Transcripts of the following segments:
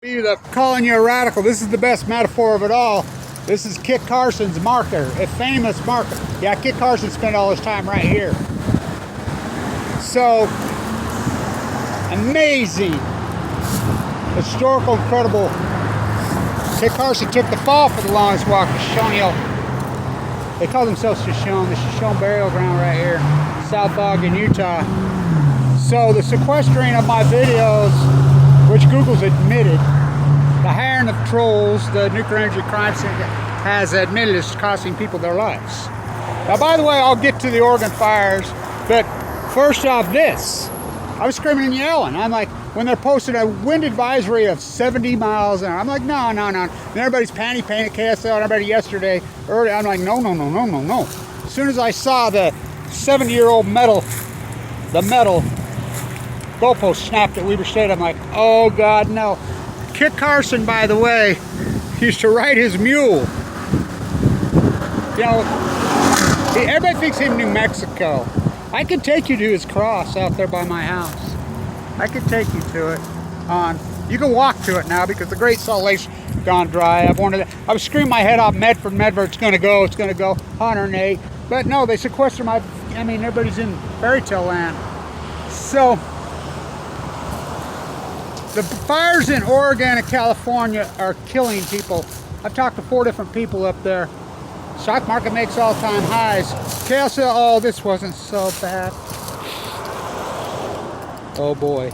Calling you a radical. This is the best metaphor of it all. This is Kit Carson's marker, a famous marker. Yeah, Kit Carson spent all his time right here. So, amazing, historical, incredible. Kit Carson took the fall for the longest walk to Shoshone. They call themselves Shoshone, the Shoshone burial ground right here, South Ogden, Utah. So the sequestering of my videos, which Google's admitted, the hiring of trolls, the nuclear energy crime syndicate has admitted is costing people their lives. Now, by the way, I'll get to the Oregon fires, but first off this. I was screaming and yelling. I'm like, when they're posting a wind advisory of 70 miles an hour, I'm like, no. And everybody's panty painted KSL and everybody yesterday, early, I'm like, no. As soon as I saw the 70-year-old metal goalpost snapped at Weber State, I'm like, oh God, no. Kit Carson, by the way, used to ride his mule. You know, everybody thinks he's in New Mexico. I could take you to his cross out there by my house. I could take you to it. You can walk to it now because the Great Salt Lake's gone dry. I was screaming my head off, Medford, it's gonna go, 108. But no, they sequestered everybody's in fairy tale land. So, the fires in Oregon and California are killing people. I've talked to 4 different people up there. Stock market makes all-time highs. KSL, oh, this wasn't so bad. Oh boy.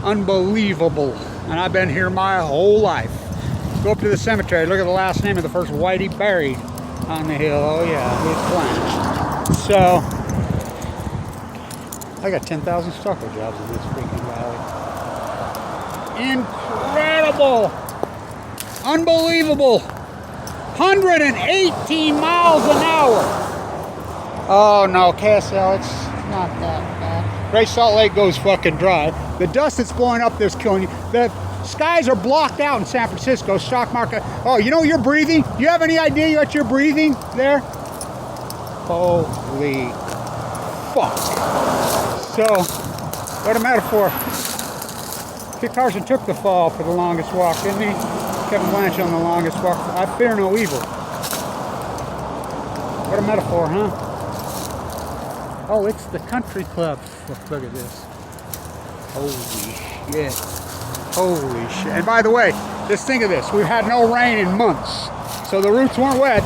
Unbelievable. And I've been here my whole life. Go up to the cemetery, look at the last name of the first whitey buried on the hill. Oh yeah, it's flat. So, I got 10,000 stucco jobs in this freaking valley. Incredible! Unbelievable! 118 miles an hour! Oh no, KSL, it's not that bad. Great Salt Lake goes fucking dry. The dust that's blowing up there's killing you. The skies are blocked out in San Francisco. Stock market. Oh, you know you're breathing? You have any idea what you're breathing there? Holy fuck. So, what a metaphor. Kit Carson took the fall for the longest walk, didn't he? Kevin Blanche on the longest walk. I fear no evil. What a metaphor, huh? Oh, it's the country club. Look at this. Holy shit. Holy shit. And by the way, just think of this. We've had no rain in months. So the roots weren't wet.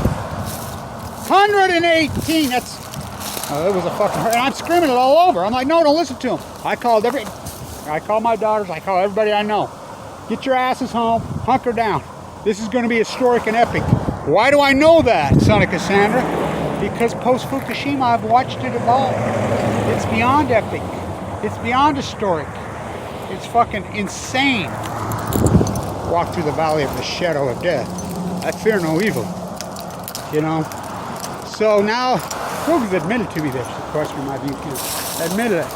118. It was a fucking hurt. And I'm screaming it all over. I'm like, no, don't listen to him. I call my daughters. I call everybody I know. Get your asses home. Hunker down. This is going to be historic and epic. Why do I know that, son of Cassandra? Because post-Fukushima, I've watched it evolve. It's beyond epic. It's beyond historic. It's fucking insane. Walk through the valley of the shadow of death. I fear no evil. You know? So now, Google's admitted to me this. Of course, from my view, admitted it.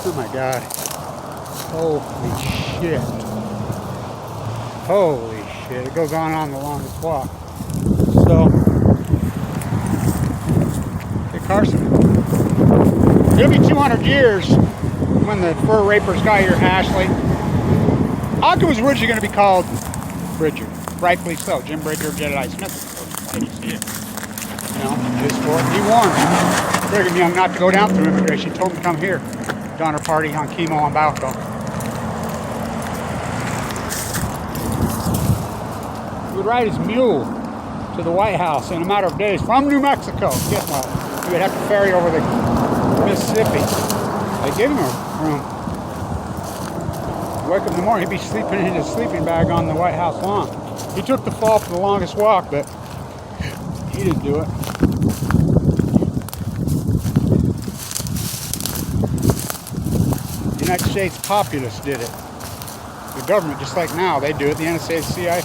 Oh my God. Holy shit. Holy shit. It goes on the longest walk. So, Kit Carson. It'll be 200 years when the fur rapers got here, Ashley. Ogden was originally going to be called Bridger. Rightfully so. Jim Bridger, Jedediah Smith. You know, his sport. He warned Brigham Young not to go down through immigration. He told him to come here. Donner Party on chemo on Balco. He would ride his mule to the White House in a matter of days from New Mexico. Get well. He would have to ferry over the Mississippi. They gave him a room. Wake up in the morning, he'd be sleeping in his sleeping bag on the White House lawn. He took the fall for the longest walk, but he didn't do it. The United States populace did it. The government, just like now, they do it. The NSA, the CIA.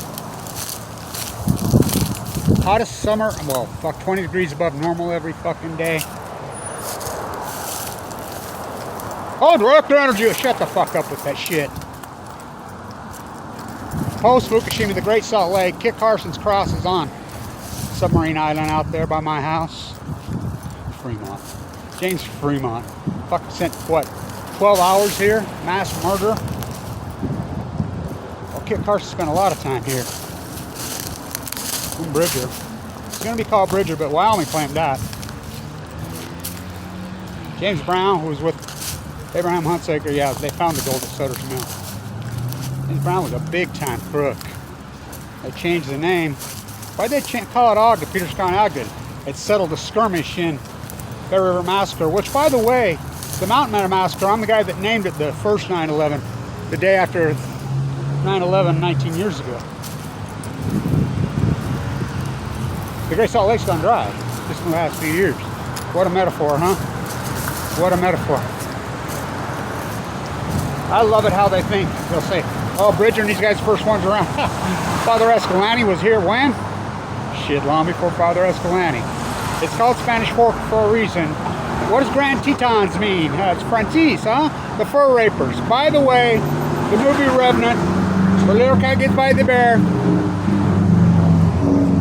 Hottest summer, well, fuck, 20 degrees above normal every fucking day. Oh, direct energy, shut the fuck up with that shit. Post Fukushima, the Great Salt Lake, Kit Carson's cross is on Submarine Island out there by my house. Fremont. James Fremont. Fucking sent, what, 12 hours here? Mass murder. Kit Carson spent a lot of time here. In Bridger. It's going to be called Bridger, but Wyoming claimed that. James Brown, who was with Abraham Hunsaker, yeah, they found the gold at Sutter's Mill. James Brown was a big-time crook. They changed the name. Why'd they call it Ogden, Peter Scott Ogden? It settled a skirmish in Bear River Massacre, which, by the way, the Mountain Man Massacre, I'm the guy that named it the first 9/11, the day after 9/11 19 years ago. The Great Salt Lake's gone dry just in the last few years. What a metaphor, huh? What a metaphor. I love it how they think. They'll say, oh, Bridger and these guys first ones around. Father Escalante was here when? Shit, long before Father Escalante. It's called Spanish Fork for a reason. What does Grand Tetons mean? It's Francis, huh? The fur rapers. By the way, the movie Revenant, the little cat gets by the bear.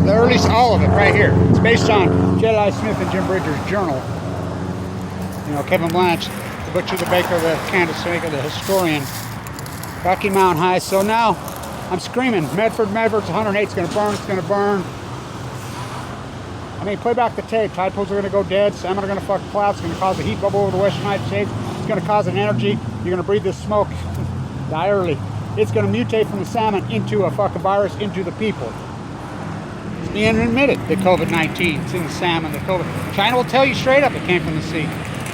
Or at least all of it right here. It's based on Jedi Smith and Jim Bridger's journal. You know, Kevin Blanche, the butcher, the baker, the Candace Maker, the historian. Rocky Mountain High. So now I'm screaming, Medford's 108, it's going to burn, it's going to burn. I mean, play back the tape. Tide pools are going to go dead. Salmon are going to fuck clouds. It's going to cause a heat bubble over the western United States. It's going to cause an energy. You're going to breathe this smoke. Die early. It's going to mutate from the salmon into a fucking virus into the people. It's being admitted that COVID-19 is in the salmon. The COVID. China will tell you straight up it came from the sea.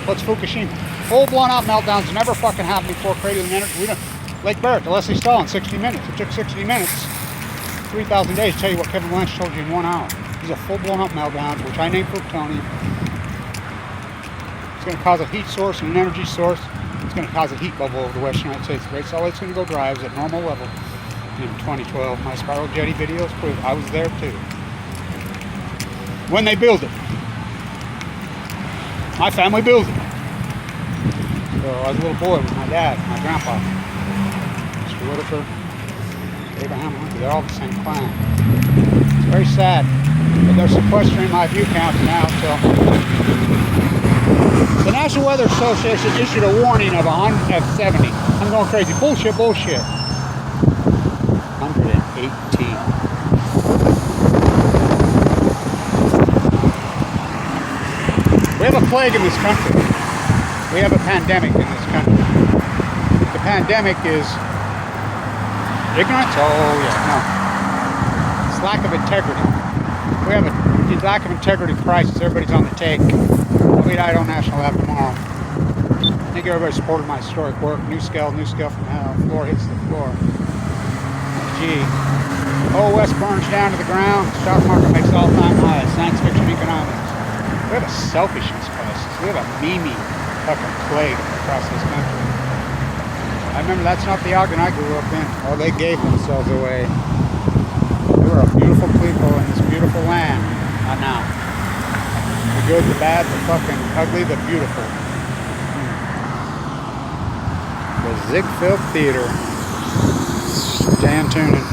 What's Fukushima? Full blown out meltdowns never fucking happened before creating energy. We don't. Lake Barrett to Leslie Stahl in 60 minutes. It took 60 minutes, 3,000 days to tell you what Kevin Lynch told you in 1 hour. These are full blown up meltdowns, which I named plutonium. It's going to cause a heat source and an energy source. It's going to cause a heat bubble over the western United States. The Great Salt Lake's going to go dry. It was at normal level in 2012. My spiral jetty videos prove I was there too. When they build it. My family built it. So I was a little boy with my dad, my grandpa. Mr. Whitaker, Abraham Lincoln, they're all the same clan. It's very sad, but they're sequestering my view count now, so. The National Weather Association issued a warning of 170. I'm going crazy. Bullshit, bullshit. 118. We have a plague in this country. We have a pandemic in this country. The pandemic is ignorance? Oh, yeah, no. It's lack of integrity. We have a lack of integrity crisis. Everybody's on the take. We died on National Lab tomorrow. Thank you, everybody supported my historic work. New scale from hell. Floor hits the floor. Gee. Whole West burns down to the ground. Stock market makes all-time highs. Science fiction economics. We have a selfishness crisis. We have a meme fucking plague across this country. I remember that's not the Ogden I grew up in. Oh, they gave themselves away. They were a beautiful people in this beautiful land. Not now. The good, the bad, the fucking ugly, the beautiful. The Ziegfeld Theater. Dan Tuning.